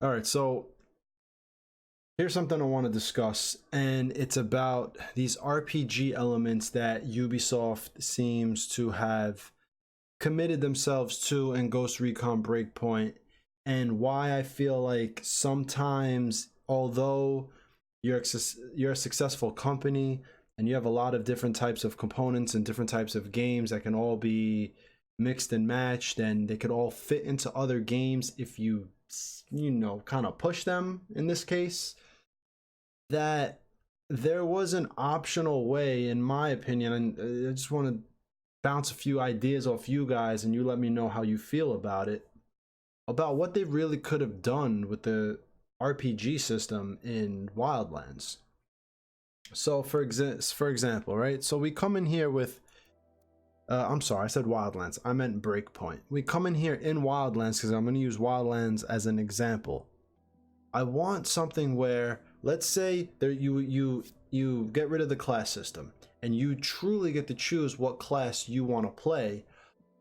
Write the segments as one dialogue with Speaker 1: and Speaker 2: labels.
Speaker 1: All right, so here's something I want to discuss, and it's about these RPG elements that Ubisoft seems to have committed themselves to in Ghost Recon Breakpoint, and why I feel like sometimes, although you're a successful company and you have a lot of different types of components and different types of games that can all be mixed and matched, and they could all fit into other games if you kind of push them in this case, that there was an optional way, in my opinion, and I just want to bounce a few ideas off you guys and you let me know how you feel about it, about what they really could have done with the RPG system in Wildlands. So for example, right? So we come in here with I'm sorry, I said Wildlands. I meant Breakpoint. We come in here in Wildlands because I'm going to use Wildlands as an example. I want something where, let's say there you get rid of the class system and you truly get to choose what class you want to play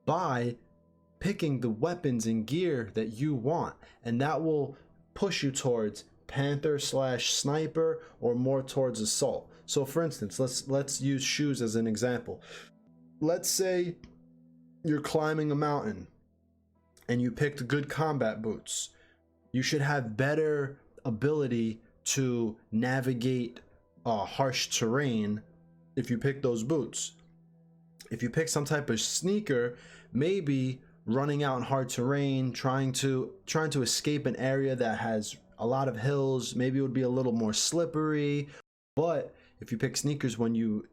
Speaker 1: by picking the weapons and gear that you want, and that will push you towards Panther / Sniper or more towards Assault. So for instance, let's use shoes as an example. Let's say you're climbing a mountain and you picked good combat boots. You should have better ability to navigate harsh terrain if you pick those boots. If you pick some type of sneaker, maybe running out in hard terrain, trying to escape an area that has a lot of hills, maybe it would be a little more slippery. But if you pick sneakers when you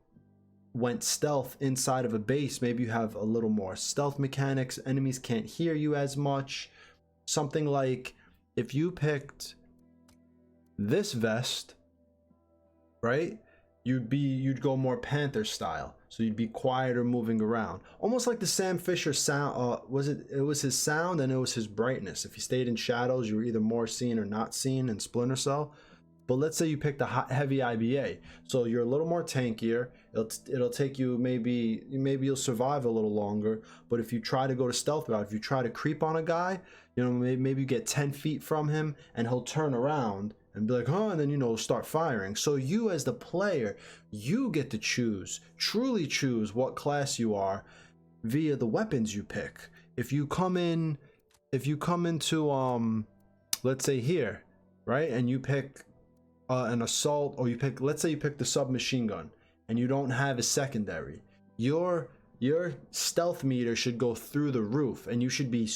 Speaker 1: went stealth inside of a base, maybe you have a little more stealth mechanics, enemies can't hear you as much. Something like if you picked this vest, right, you'd go more Panther style, so you'd be quieter moving around, almost like the Sam Fisher sound. It was his sound and it was his brightness. If you stayed in shadows, you were either more seen or not seen in Splinter Cell. But let's say you picked a heavy IBA, so you're a little more tankier. It'll take you, maybe you'll survive a little longer. But if you try to go to stealth route, if you try to creep on a guy, maybe you get 10 feet from him and he'll turn around and be like, huh, and then start firing. So you as the player, you get to truly choose what class you are via the weapons you pick. If you come into let's say here, right, and you pick an assault, or let's say you pick the submachine gun and you don't have a secondary, your stealth meter should go through the roof and you should be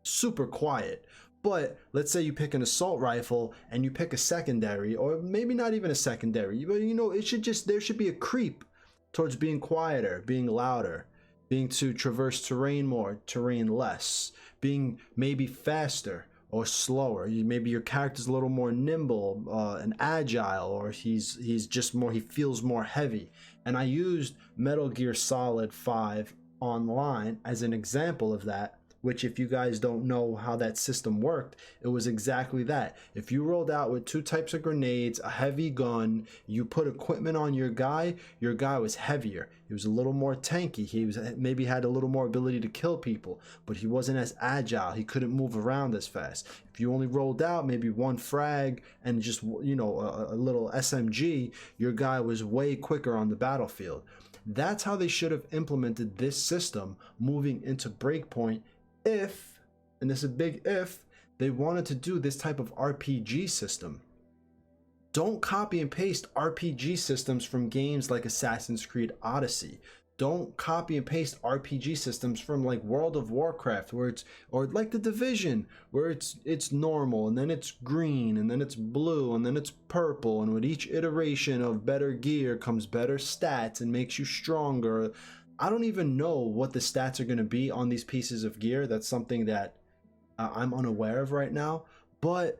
Speaker 1: super quiet. But let's say you pick an assault rifle and you pick a secondary, or maybe not even a secondary, but there should be a creep towards being quieter, being louder, being to traverse terrain more, terrain less, being maybe faster or slower. Maybe your character's a little more nimble and agile, or he feels more heavy. And I used Metal Gear Solid 5 Online as an example of that, which, if you guys don't know how that system worked, it was exactly that. If you rolled out with 2 types of grenades, a heavy gun, you put equipment on your guy was heavier. He was a little more tanky. He maybe had a little more ability to kill people, but he wasn't as agile. He couldn't move around as fast. If you only rolled out maybe 1 frag and just a little SMG, your guy was way quicker on the battlefield. That's how they should have implemented this system moving into Breakpoint, if, and this is a big if, they wanted to do this type of RPG system. Don't copy and paste RPG systems from games like Assassin's Creed Odyssey. Don't copy and paste RPG systems from like World of Warcraft, or like The Division, where it's normal, and then it's green, and then it's blue, and then it's purple, and with each iteration of better gear comes better stats and makes you stronger. I don't even know what the stats are going to be on these pieces of gear. That's something that I'm unaware of right now, but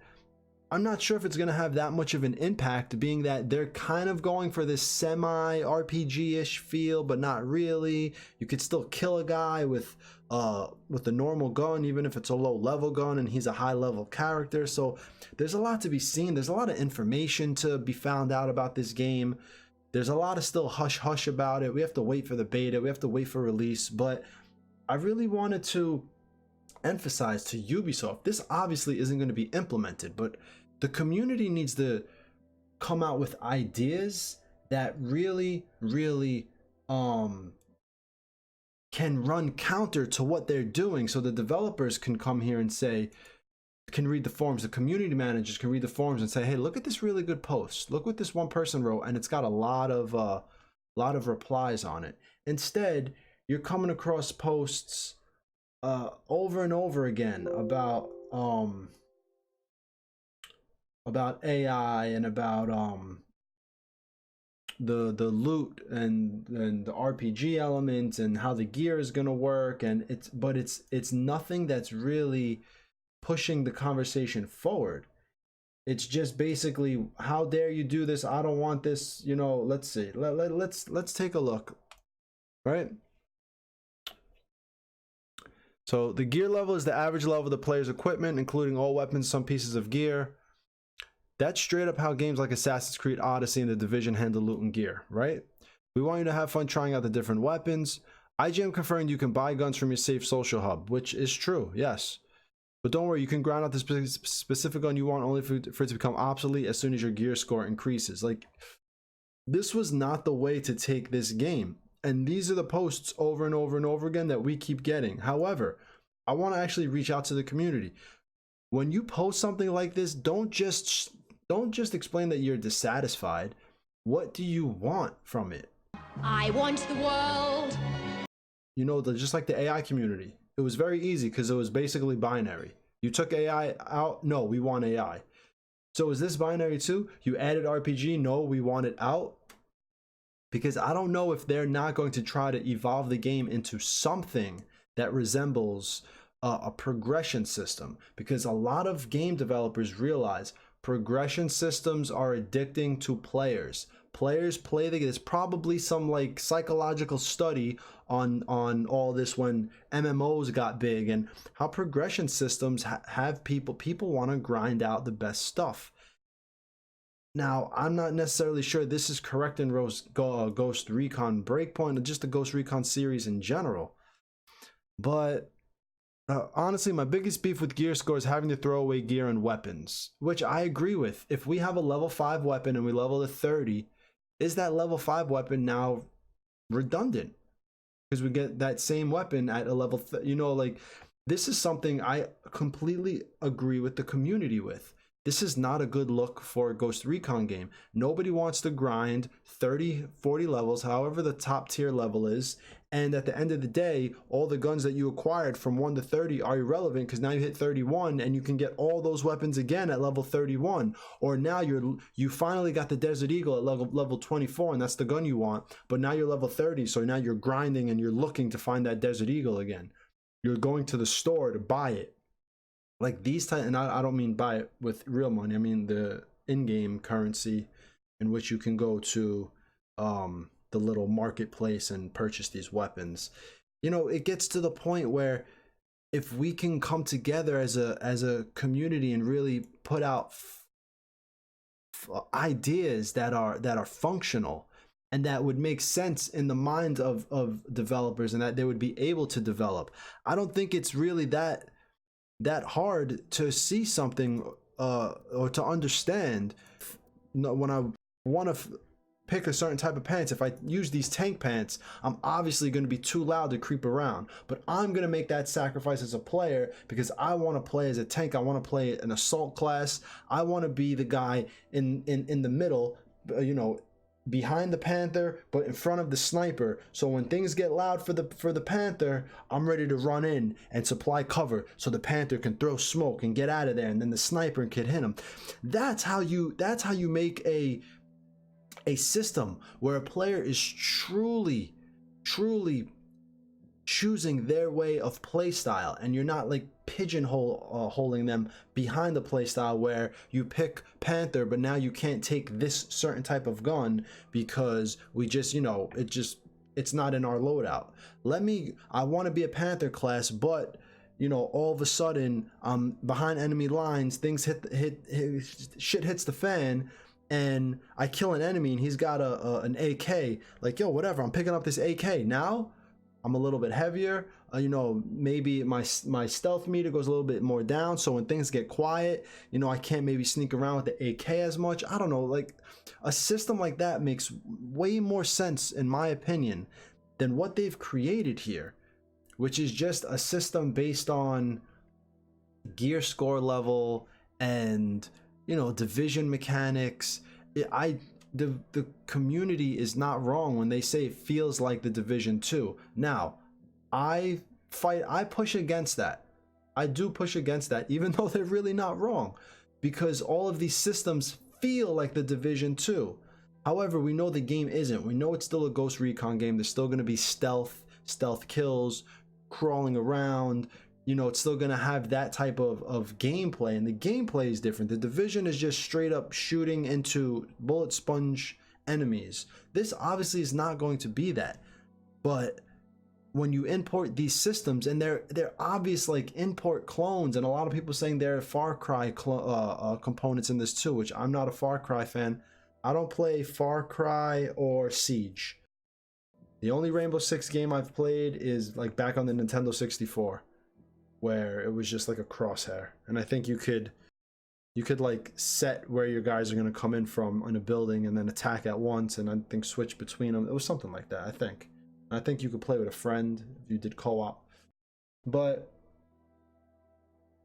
Speaker 1: I'm not sure if it's going to have that much of an impact, being that they're kind of going for this semi-RPG-ish feel, but not really. You could still kill a guy with a normal gun, even if it's a low-level gun and he's a high-level character. So there's a lot to be seen. There's a lot of information to be found out about this game. There's a lot of still hush-hush about it. We have to wait for the beta. We have to wait for release. But I really wanted to emphasize to Ubisoft, this obviously isn't going to be implemented, but the community needs to come out with ideas that really can run counter to what they're doing, so the developers can come here and say, can read the forums, the community managers can read the forums and say, hey, look at this really good post, look what this one person wrote, and it's got a lot of replies on it. Instead, you're coming across posts over and over again about AI and about the loot and the RPG elements and how the gear is gonna work, and it's nothing that's really pushing the conversation forward. It's just basically, how dare you do this, I don't want this, you know. Let's see, let's take a look, right? So the gear level is the average level of the player's equipment, including all weapons, some pieces of gear. That's straight up how games like Assassin's Creed Odyssey and The Division handle loot and gear, right? We want you to have fun trying out the different weapons. IGM confirmed you can buy guns from your safe social hub, which is true, yes. But don't worry, you can grind out the specific gun you want only for it to become obsolete as soon as your gear score increases. Like, this was not the way to take this game. And these are the posts over and over and over again that we keep getting. However, I want to actually reach out to the community. When you post something like this, don't just explain that you're dissatisfied. What do you want from it?
Speaker 2: I want the world.
Speaker 1: You know, just like the AI community. It was very easy because it was basically binary. You took AI out? No, we want AI. So is this binary too? You added RPG? No, we want it out. Because I don't know if they're not going to try to evolve the game into something that resembles a progression system. Because a lot of game developers realize progression systems are addicting to players. Players play the game. There's probably some like psychological study on all this when MMOs got big, and how progression systems have people want to grind out the best stuff. Now, I'm not necessarily sure this is correct in Ghost Recon Breakpoint, or just the Ghost Recon series in general. But honestly, my biggest beef with gear score is having to throw away gear and weapons, which I agree with. If we have a level 5 weapon and we level to 30, is that level 5 weapon now redundant? Because we get that same weapon at a level, you know, like, this is something I completely agree with the community with. This is not a good look for a Ghost Recon game. Nobody wants to grind 30, 40 levels, however the top tier level is. And at the end of the day, all the guns that you acquired from 1 to 30 are irrelevant, because now you hit 31 and you can get all those weapons again at level 31. Or now you finally got the Desert Eagle at level 24, and that's the gun you want. But now you're level 30, so now you're grinding and you're looking to find that Desert Eagle again. You're going to the store to buy it. Like these type, and I don't mean buy it with real money. I mean the in-game currency in which you can go to the little marketplace and purchase these weapons. You know, it gets to the point where if we can come together as a community and really put out ideas that are functional and that would make sense in the mind of developers, and that they would be able to develop. I don't think it's really that hard to see something or to understand. When I want to pick a certain type of pants, if I use these tank pants, I'm obviously going to be too loud to creep around, but I'm going to make that sacrifice as a player because I want to play as a tank. I want to play an assault class. I want to be the guy in the middle, you know, behind the Panther but in front of the sniper, so when things get loud for the Panther, I'm ready to run in and supply cover so the Panther can throw smoke and get out of there, and then the sniper can hit him. That's how you make a system where a player is truly choosing their way of play style, and you're not like pigeonholing them behind the play style where you pick Panther but now you can't take this certain type of gun because we just, you know, it's not in our loadout. I want to be a Panther class, but you know, all of a sudden behind enemy lines, things shit hits the fan, and I kill an enemy and he's got an AK. Like, yo, whatever, I'm picking up this AK now. I'm a little bit heavier. You know, maybe my stealth meter goes a little bit more down, so when things get quiet, you know, I can't maybe sneak around with the AK as much. I don't know, like a system like that makes way more sense in my opinion than what they've created here, which is just a system based on gear score level and, you know, division mechanics. The community is not wrong when they say it feels like the Division 2. Now, I push against that. I do push against that, even though they're really not wrong, because all of these systems feel like the Division 2. However, we know the game isn't. We know it's still a Ghost Recon game. There's still going to be stealth kills, crawling around. You know, it's still going to have that type of gameplay, and the gameplay is different. The Division is just straight up shooting into bullet sponge enemies. This obviously is not going to be that, but when you import these systems, and they're obvious like import clones, and a lot of people saying there are Far Cry components in this too, which I'm not a Far Cry fan. I don't play Far Cry or Siege. The only Rainbow Six game I've played is like back on the Nintendo 64, where it was just like a crosshair, and I think you could like set where your guys are going to come in from in a building and then attack at once, and I think switch between them. It was something like that, I think you could play with a friend if you did co-op. But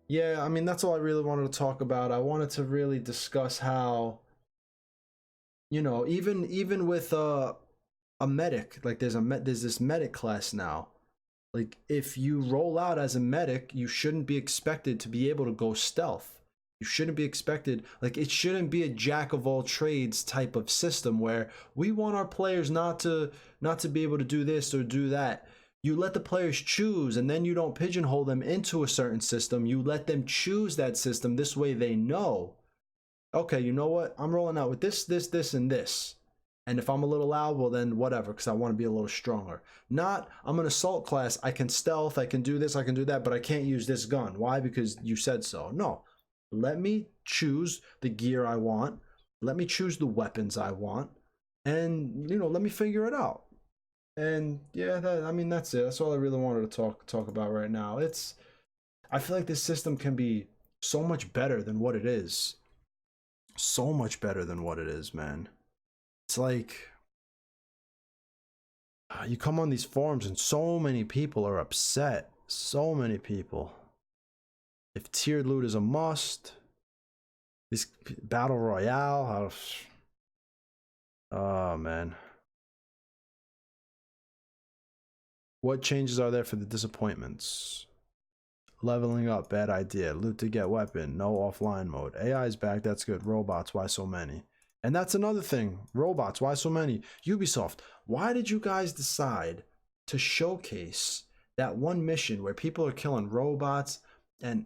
Speaker 1: yeah, I mean, that's all I really wanted to talk about. I wanted to really discuss how, you know, even with a medic, like there's this medic class now. Like if you roll out as a medic, you shouldn't be expected to be able to go stealth. You shouldn't be expected, like it shouldn't be a jack of all trades type of system where we want our players not to be able to do this or do that. You let the players choose, and then you don't pigeonhole them into a certain system. You let them choose that system. This way they know, okay, you know what? I'm rolling out with this, and this. And if I'm a little loud, well then whatever, because I want to be a little stronger. Not, I'm an assault class, I can stealth, I can do this, I can do that, but I can't use this gun. Why? Because you said so. No. Let me choose the gear I want. Let me choose the weapons I want. And, you know, let me figure it out. And yeah, I mean, that's it. That's all I really wanted to talk about right now. I feel like this system can be so much better than what it is. So much better than what it is, man. It's like you come on these forums and so many people are upset. So many people. If tiered loot is a must, this battle royale, oh man. What changes are there for the disappointments? Leveling up, bad idea. Loot to get weapon, no offline mode. AI is back, that's good. Robots, why so many? And that's another thing. Robots, why so many? Ubisoft, why did you guys decide to showcase that one mission where people are killing robots, and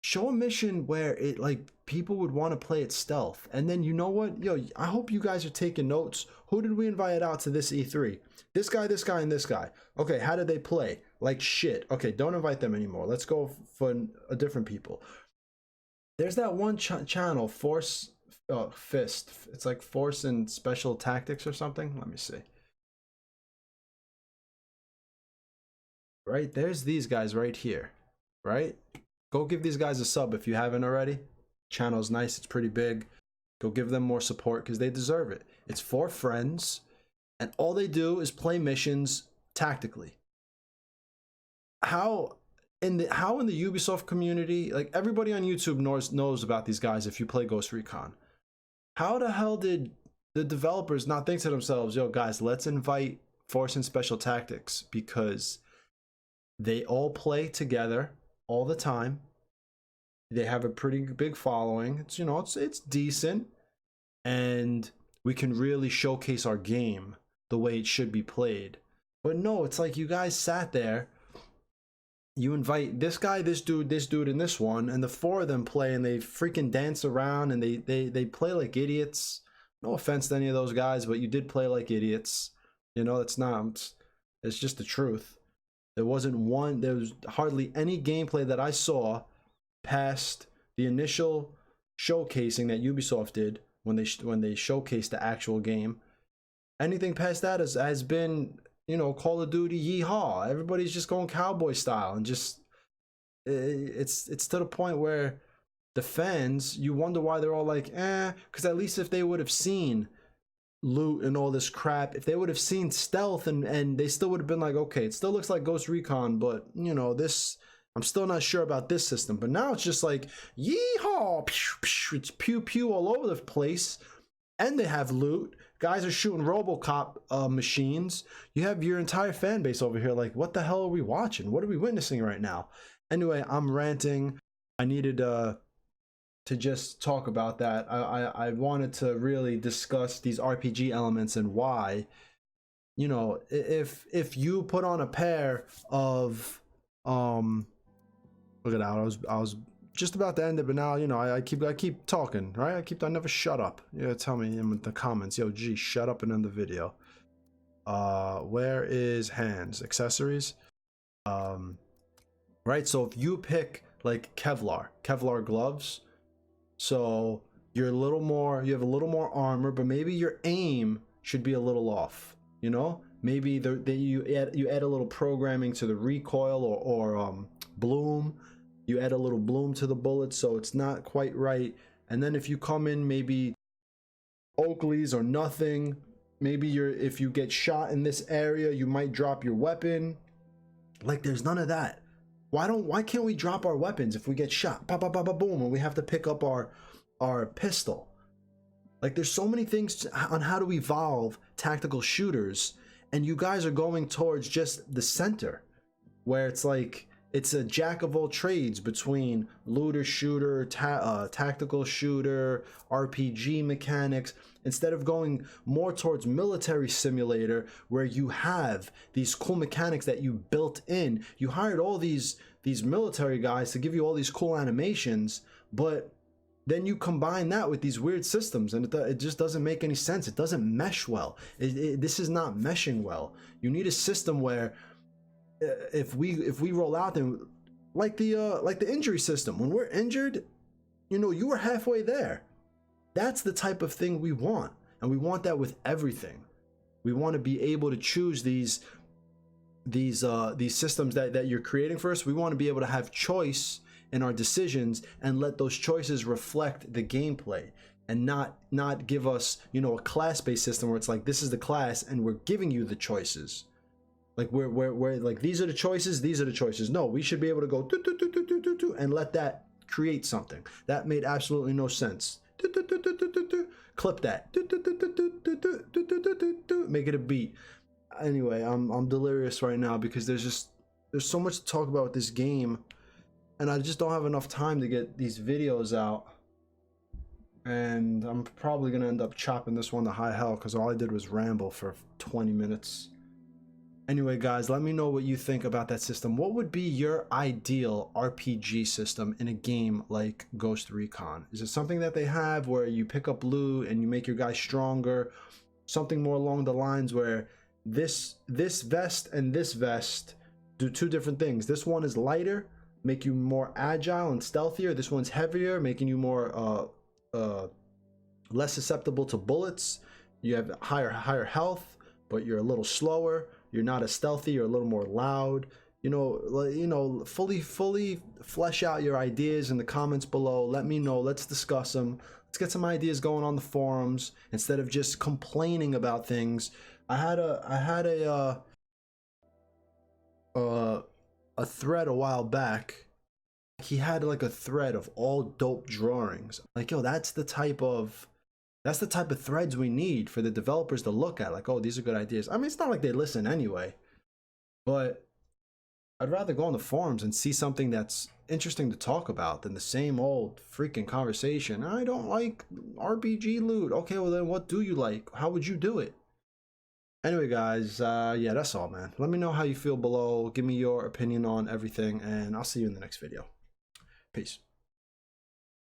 Speaker 1: show a mission where it like people would want to play it stealth? And then, you know what, yo, I hope you guys are taking notes. Who did we invite out to this E3? This guy, and this guy. Okay, how did they play? Like shit. Okay, don't invite them anymore. Let's go for a different people. There's that one channel, Force Fist. It's like Force and Special Tactics or something. Let me see. Right, there's these guys right here. Right? Go give these guys a sub if you haven't already. Channel's nice, it's pretty big. Go give them more support because they deserve it. It's for friends, and all they do is play missions tactically. How in the Ubisoft community, like everybody on YouTube knows about these guys if you play Ghost Recon. How the hell did the developers not think to themselves, yo guys, let's invite Force and Special Tactics, because they all play together all the time. They have a pretty big following. It's, you know, it's decent, and we can really showcase our game the way it should be played. But no, it's like you guys sat there, you invite this guy, this dude, and this one, and the four of them play, and they freaking dance around, and they play like idiots. No offense to any of those guys, but you did play like idiots. You know, it's just the truth. There was hardly any gameplay that I saw past the initial showcasing that Ubisoft did when they showcased the actual game. Anything past that has been you know, Call of Duty yeehaw. Everybody's just going cowboy style, and just it's to the point where the fans, you wonder why they're all like, because at least if they would have seen loot and all this crap, if they would have seen stealth, and they still would have been like, okay, it still looks like Ghost Recon, but you know, this, I'm still not sure about this system. But now it's just like yeehaw, it's pew pew all over the place, and they have loot. Guys are shooting RoboCop machines. You have your entire fan base over here like, what the hell are we watching? What are we witnessing right now? Anyway, I'm ranting. I needed to just talk about that. I wanted to really discuss these RPG elements and why, you know, if you put on a pair of look at that, I was just about to end it, but now, you know, I keep talking, right? I never shut up. Yeah, tell me in the comments, yo, gee, shut up and end the video. Where is hands accessories? Right, so if you pick like Kevlar gloves, so you're a little more, you have a little more armor, but maybe your aim should be a little off, you know? Maybe you add a little programming to the recoil, or bloom. You add a little bloom to the bullet, so it's not quite right. And then if you come in maybe Oakleys or nothing, maybe if you get shot in this area, you might drop your weapon. Like, there's none of that. Why can't we drop our weapons if we get shot? Pop, pop, pop, pop, boom, and we have to pick up our pistol. Like, there's so many things on how to evolve tactical shooters, and you guys are going towards just the center, where it's like it's a jack of all trades between looter shooter, tactical shooter, RPG mechanics, instead of going more towards military simulator, where you have these cool mechanics that you built in. You hired all these military guys to give you all these cool animations, but then you combine that with these weird systems, and it just doesn't make any sense. It doesn't mesh well. This is not meshing well. You need a system where if we roll out, then like the injury system, when we're injured, you know, you were halfway there. That's the type of thing we want, and we want that with everything. We want to be able to choose these systems that you're creating for us. We want to be able to have choice in our decisions, and let those choices reflect the gameplay, and not give us, you know, a class-based system where it's like, this is the class and we're giving you the choices. Like we're like, these are the choices. No, we should be able to go and let that create something. That made absolutely no sense. Clip that. Make it a beat. Anyway, I'm delirious right now because there's so much to talk about with this game, and I just don't have enough time to get these videos out. And I'm probably gonna end up chopping this one to high hell because all I did was ramble for 20 minutes. Anyway, guys, let me know what you think about that system. What would be your ideal RPG system in a game like Ghost Recon? Is it something that they have where you pick up loot and you make your guy stronger? Something more along the lines where this vest and this vest do two different things. This one is lighter, make you more agile and stealthier. This one's heavier, making you more less susceptible to bullets. You have higher health, but you're a little slower. You're not as stealthy. You're a little more loud. You know, fully flesh out your ideas in the comments below. Let me know. Let's discuss them. Let's get some ideas going on the forums instead of just complaining about things. I had a thread a while back. He had like a thread of all dope drawings. Like, yo, that's the type of threads we need for the developers to look at. Like, oh, these are good ideas. I mean, it's not like they listen anyway, but I'd rather go on the forums and see something that's interesting to talk about than the same old freaking conversation. I don't like RPG loot. Okay, well then what do you like? How would you do it? Anyway, guys, yeah, that's all, man. Let me know how you feel below. Give me your opinion on everything, and I'll see you in the next video. Peace.